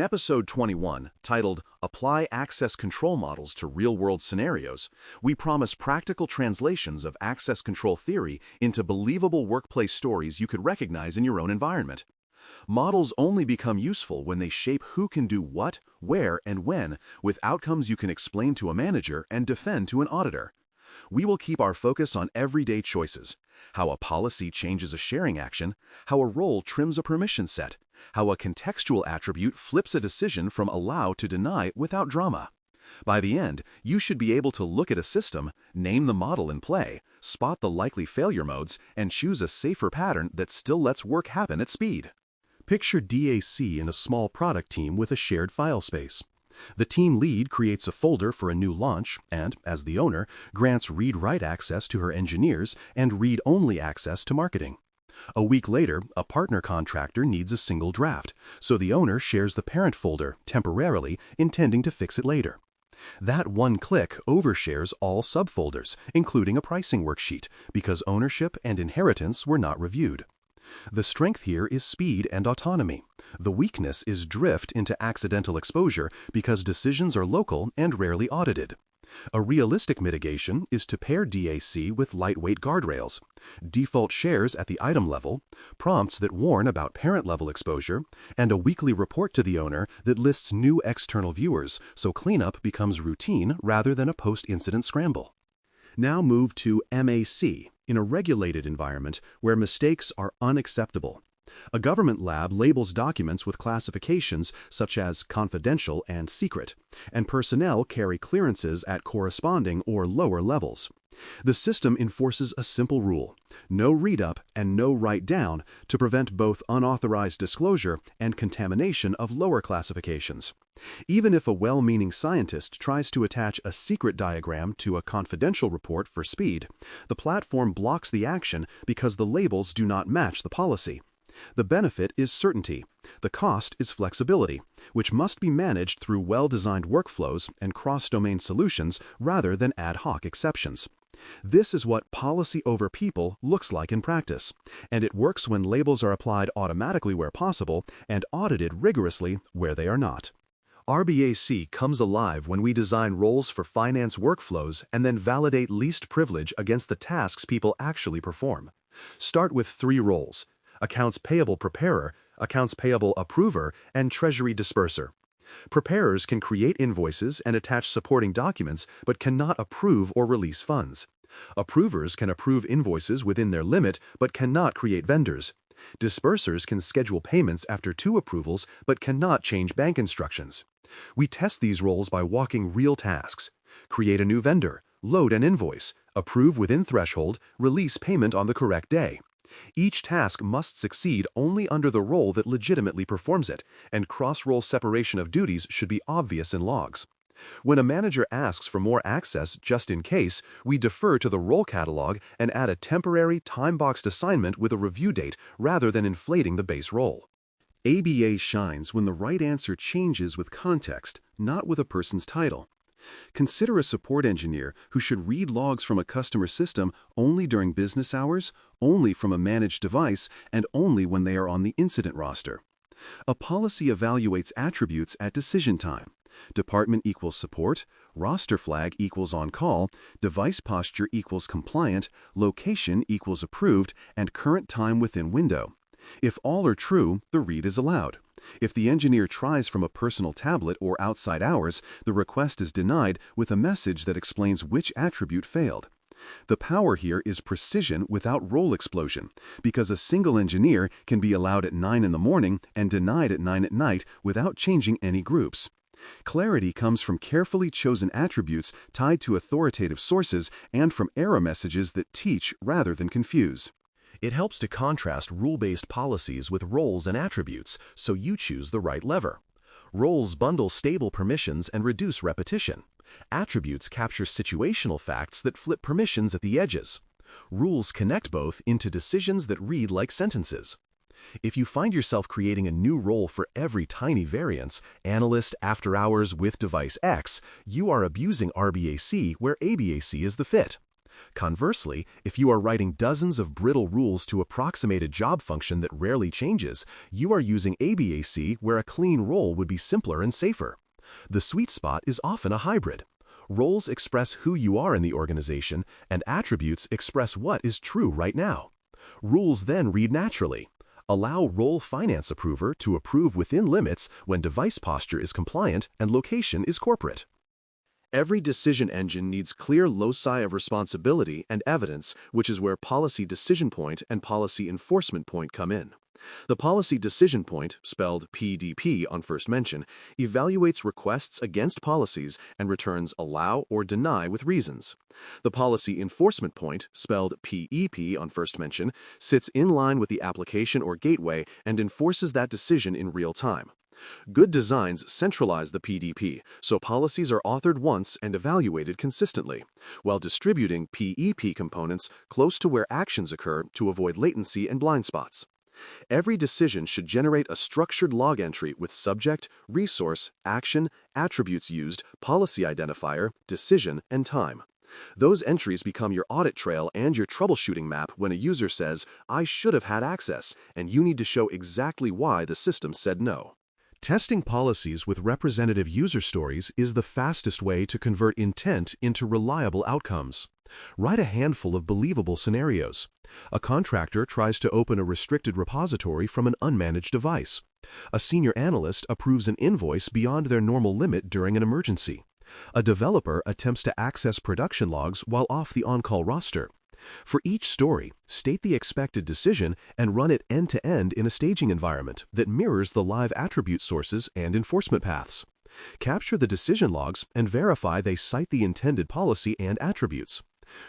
In episode 21, titled Apply Access Control Models to Real-World Scenarios, we promise practical translations of access control theory into believable workplace stories you could recognize in your own environment. Models only become useful when they shape who can do what, where, and when, with outcomes you can explain to a manager and defend to an auditor. We will keep our focus on everyday choices: how a policy changes a sharing action, how a role trims a permission set, how a contextual attribute flips a decision from allow to deny without drama. By the end, you should be able to look at a system, name the model in play, spot the likely failure modes, and choose a safer pattern that still lets work happen at speed. Picture DAC in a small product team with a shared file space. The team lead creates a folder for a new launch and, as the owner, grants read-write access to her engineers and read-only access to marketing. A week later, a partner contractor needs a single draft, so the owner shares the parent folder temporarily, intending to fix it later. That one click overshares all subfolders, including a pricing worksheet, because ownership and inheritance were not reviewed. The strength here is speed and autonomy. The weakness is drift into accidental exposure because decisions are local and rarely audited. A realistic mitigation is to pair DAC with lightweight guardrails, default shares at the item level, prompts that warn about parent-level exposure, and a weekly report to the owner that lists new external viewers, so cleanup becomes routine rather than a post-incident scramble. Now move to MAC, in a regulated environment where mistakes are unacceptable. A government lab labels documents with classifications such as confidential and secret, and personnel carry clearances at corresponding or lower levels. The system enforces a simple rule: no read-up and no write-down, to prevent both unauthorized disclosure and contamination of lower classifications. Even if a well-meaning scientist tries to attach a secret diagram to a confidential report for speed, the platform blocks the action because the labels do not match the policy. The benefit is certainty. The cost is flexibility, which must be managed through well-designed workflows and cross-domain solutions rather than ad hoc exceptions. This is what policy over people looks like in practice, and it works when labels are applied automatically where possible and audited rigorously where they are not. RBAC comes alive when we design roles for finance workflows and then validate least privilege against the tasks people actually perform. Start with 3 roles: accounts payable preparer, accounts payable approver, and treasury disperser. Preparers can create invoices and attach supporting documents but cannot approve or release funds. Approvers can approve invoices within their limit but cannot create vendors. Dispersers can schedule payments after 2 approvals but cannot change bank instructions. We test these roles by walking real tasks: create a new vendor, load an invoice, approve within threshold, release payment on the correct day. Each task must succeed only under the role that legitimately performs it, and cross-role separation of duties should be obvious in logs. When a manager asks for more access just in case, we defer to the role catalog and add a temporary, time-boxed assignment with a review date rather than inflating the base role. ABA shines when the right answer changes with context, not with a person's title. Consider a support engineer who should read logs from a customer system only during business hours, only from a managed device, and only when they are on the incident roster. A policy evaluates attributes at decision time. Department equals support, roster flag equals on-call, device posture equals compliant, location equals approved, and current time within window. If all are true, the read is allowed. If the engineer tries from a personal tablet or outside hours, the request is denied with a message that explains which attribute failed. The power here is precision without role explosion, because a single engineer can be allowed at 9 in the morning and denied at 9 at night without changing any groups. Clarity comes from carefully chosen attributes tied to authoritative sources and from error messages that teach rather than confuse. It helps to contrast rule-based policies with roles and attributes, so you choose the right lever. Roles bundle stable permissions and reduce repetition. Attributes capture situational facts that flip permissions at the edges. Rules connect both into decisions that read like sentences. If you find yourself creating a new role for every tiny variance, analyst after hours with device X, you are abusing RBAC where ABAC is the fit. Conversely, if you are writing dozens of brittle rules to approximate a job function that rarely changes, you are using ABAC where a clean role would be simpler and safer. The sweet spot is often a hybrid. Roles express who you are in the organization, and attributes express what is true right now. Rules then read naturally. Allow role finance approver to approve within limits when device posture is compliant and location is corporate. Every decision engine needs clear loci of responsibility and evidence, which is where policy decision point and policy enforcement point come in. The policy decision point, spelled PDP on first mention, evaluates requests against policies and returns allow or deny with reasons. The policy enforcement point, spelled PEP on first mention, sits in line with the application or gateway and enforces that decision in real time. Good designs centralize the PDP, so policies are authored once and evaluated consistently, while distributing PEP components close to where actions occur to avoid latency and blind spots. Every decision should generate a structured log entry with subject, resource, action, attributes used, policy identifier, decision, and time. Those entries become your audit trail and your troubleshooting map when a user says, "I should have had access," and you need to show exactly why the system said no. Testing policies with representative user stories is the fastest way to convert intent into reliable outcomes. Write a handful of believable scenarios. A contractor tries to open a restricted repository from an unmanaged device. A senior analyst approves an invoice beyond their normal limit during an emergency. A developer attempts to access production logs while off the on-call roster. For each story, state the expected decision and run it end-to-end in a staging environment that mirrors the live attribute sources and enforcement paths. Capture the decision logs and verify they cite the intended policy and attributes.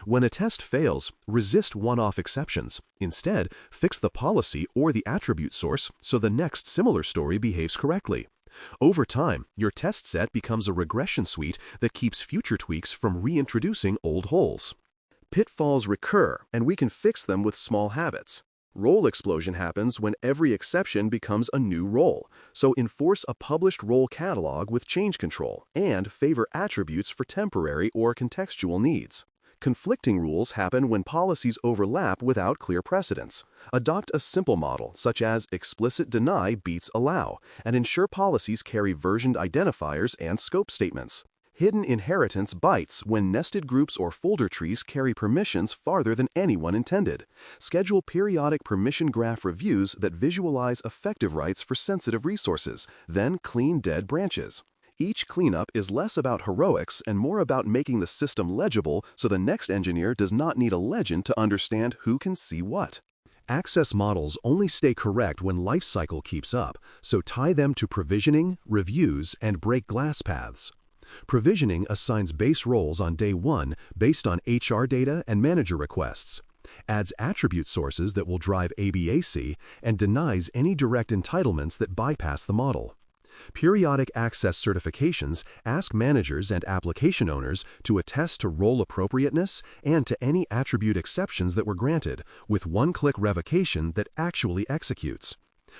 When a test fails, resist one-off exceptions. Instead, fix the policy or the attribute source so the next similar story behaves correctly. Over time, your test set becomes a regression suite that keeps future tweaks from reintroducing old holes. Pitfalls recur, and we can fix them with small habits. Role explosion happens when every exception becomes a new role, so enforce a published role catalog with change control and favor attributes for temporary or contextual needs. Conflicting rules happen when policies overlap without clear precedents. Adopt a simple model, such as explicit deny beats allow, and ensure policies carry versioned identifiers and scope statements. Hidden inheritance bites when nested groups or folder trees carry permissions farther than anyone intended. Schedule periodic permission graph reviews that visualize effective rights for sensitive resources, then clean dead branches. Each cleanup is less about heroics and more about making the system legible so the next engineer does not need a legend to understand who can see what. Access models only stay correct when lifecycle keeps up, so tie them to provisioning, reviews, and break glass paths. Provisioning assigns base roles on day one based on HR data and manager requests, adds attribute sources that will drive ABAC, and denies any direct entitlements that bypass the model. Periodic access certifications ask managers and application owners to attest to role appropriateness and to any attribute exceptions that were granted, with one-click revocation that actually executes.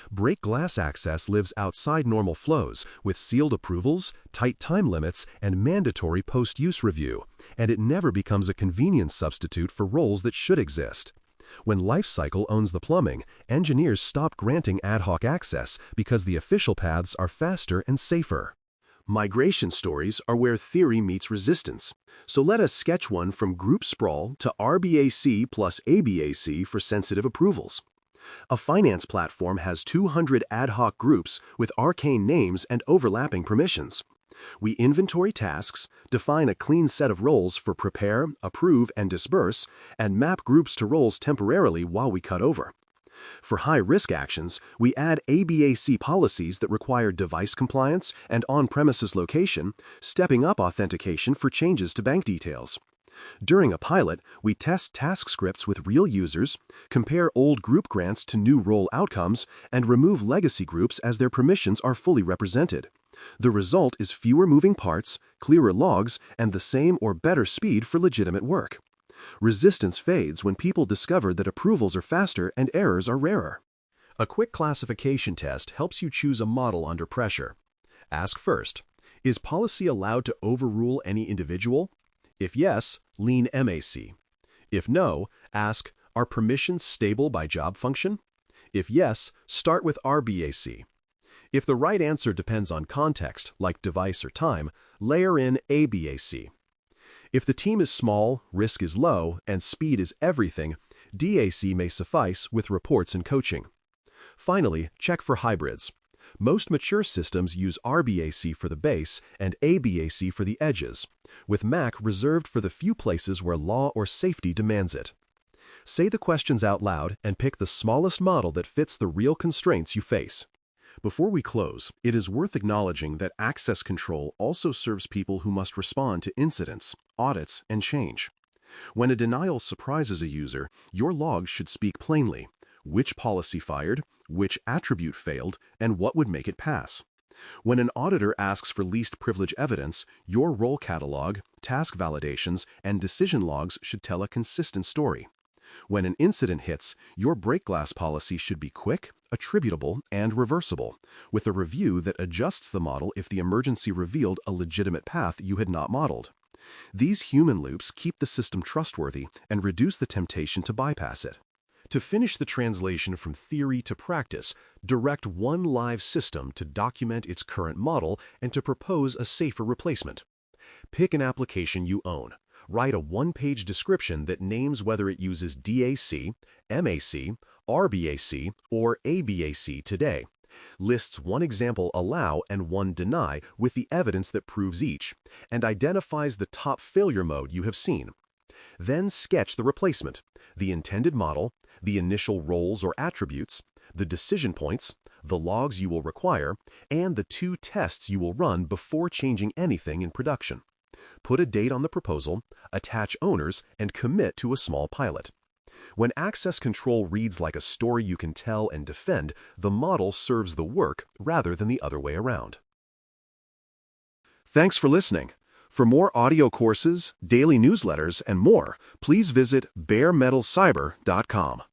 Break glass access lives outside normal flows with sealed approvals, tight time limits, and mandatory post-use review, and it never becomes a convenience substitute for roles that should exist. When Lifecycle owns the plumbing, engineers stop granting ad hoc access because the official paths are faster and safer. Migration stories are where theory meets resistance. So let us sketch one from group sprawl to RBAC plus ABAC for sensitive approvals. A finance platform has 200 ad hoc groups with arcane names and overlapping permissions. We inventory tasks, define a clean set of roles for prepare, approve, and disperse, and map groups to roles temporarily while we cut over. For high-risk actions, we add ABAC policies that require device compliance and on-premises location, stepping up authentication for changes to bank details. During a pilot, we test task scripts with real users, compare old group grants to new role outcomes, and remove legacy groups as their permissions are fully represented. The result is fewer moving parts, clearer logs, and the same or better speed for legitimate work. Resistance fades when people discover that approvals are faster and errors are rarer. A quick classification test helps you choose a model under pressure. Ask first, is policy allowed to overrule any individual? If yes, lean MAC. If no, ask, are permissions stable by job function? If yes, start with RBAC. If the right answer depends on context, like device or time, layer in ABAC. If the team is small, risk is low, and speed is everything, DAC may suffice with reports and coaching. Finally, check for hybrids. Most mature systems use RBAC for the base and ABAC for the edges, with MAC reserved for the few places where law or safety demands it. Say the questions out loud and pick the smallest model that fits the real constraints you face. Before we close, it is worth acknowledging that access control also serves people who must respond to incidents, audits, and change. When a denial surprises a user, your logs should speak plainly: which policy fired, which attribute failed, and what would make it pass. When an auditor asks for least privilege evidence, your role catalog, task validations, and decision logs should tell a consistent story. When an incident hits, your break glass policy should be quick, attributable, and reversible, with a review that adjusts the model if the emergency revealed a legitimate path you had not modeled. These human loops keep the system trustworthy and reduce the temptation to bypass it. To finish the translation from theory to practice, direct one live system to document its current model and to propose a safer replacement. Pick an application you own. Write a one-page description that names whether it uses DAC, MAC, RBAC, or ABAC today. Lists one example allow and one deny with the evidence that proves each, and identifies the top failure mode you have seen. Then sketch the replacement, the intended model, the initial roles or attributes, the decision points, the logs you will require, and the 2 tests you will run before changing anything in production. Put a date on the proposal, attach owners, and commit to a small pilot. When access control reads like a story you can tell and defend, the model serves the work rather than the other way around. Thanks for listening. For more audio courses, daily newsletters, and more, please visit baremetalcyber.com.